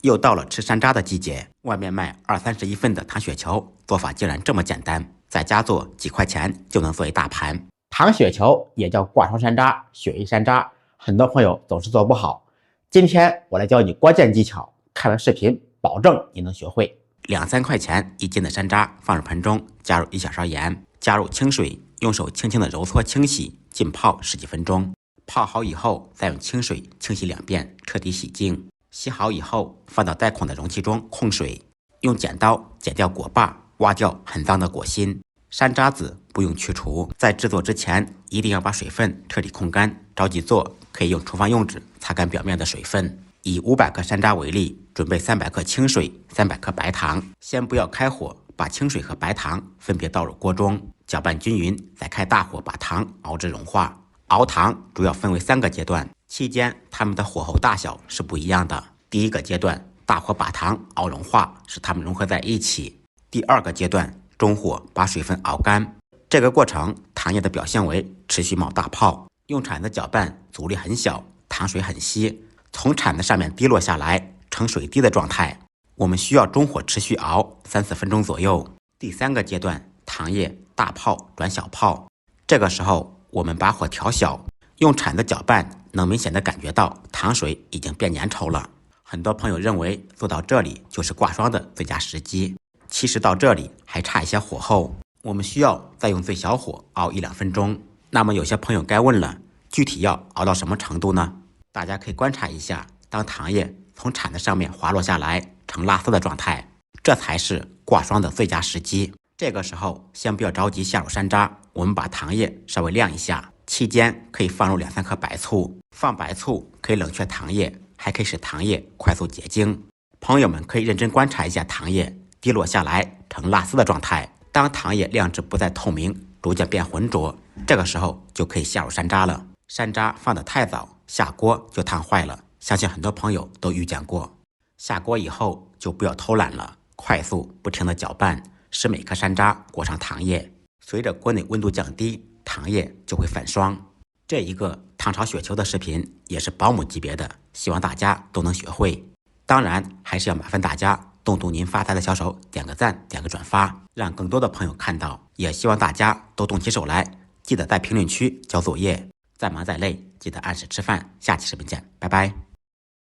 又到了吃山楂的季节，外面卖20-30一份的糖雪球，做法竟然这么简单，在家做几块钱就能做一大盘。糖雪球也叫挂霜山楂、雪衣山楂，很多朋友总是做不好。今天我来教你关键技巧，看完视频保证你能学会。2-3块钱一斤的山楂放入盆中，加入1小勺盐，加入清水，用手轻轻的揉搓清洗，浸泡10几分钟。泡好以后，再用清水清洗2遍，彻底洗净。洗好以后，放到带孔的容器中控水，用剪刀剪掉果把，挖掉很脏的果心。山楂子不用去除，在制作之前一定要把水分彻底控干。着急做可以用厨房用纸擦干表面的水分。以500克山楂为例，准备300克清水，300克白糖。先不要开火，把清水和白糖分别倒入锅中，搅拌均匀，再开大火把糖熬至融化。熬糖主要分为3个阶段，期间它们的火候大小是不一样的。第一个阶段，大火把糖熬融化，使它们融合在一起。第2个阶段，中火把水分熬干。这个过程糖液的表现为持续冒大泡，用铲子搅拌阻力很小，糖水很稀，从铲子上面滴落下来呈水滴的状态。我们需要中火持续熬3-4分钟左右。第3个阶段，糖液大泡转小泡，这个时候我们把火调小，用铲子搅拌，能明显的感觉到糖水已经变粘稠了。很多朋友认为做到这里就是挂霜的最佳时机，其实到这里还差一些火候，我们需要再用最小火熬1-2分钟。那么有些朋友该问了，具体要熬到什么程度呢？大家可以观察一下，当糖液从铲子上面滑落下来呈蜡色的状态，这才是挂霜的最佳时机。这个时候先不要着急下入山楂，我们把糖液稍微晾一下，期间可以放入2-3克白醋。放白醋可以冷却糖液，还可以使糖液快速结晶。朋友们可以认真观察一下糖液滴落下来呈蜡丝的状态，当糖液亮至不再透明，逐渐变浑浊，这个时候就可以下入山楂了。山楂放得太早，下锅就烫坏了，相信很多朋友都遇见过。下锅以后就不要偷懒了，快速不停地搅拌，使每颗山楂裹上糖液。随着锅内温度降低，糖液就会泛霜。这一个糖炒雪球的视频也是保姆级别的，希望大家都能学会。当然还是要麻烦大家动动您发财的小手，点个赞，点个转发，让更多的朋友看到。也希望大家都动起手来，记得在评论区交作业。再忙再累，记得按时吃饭。下期视频见，拜拜。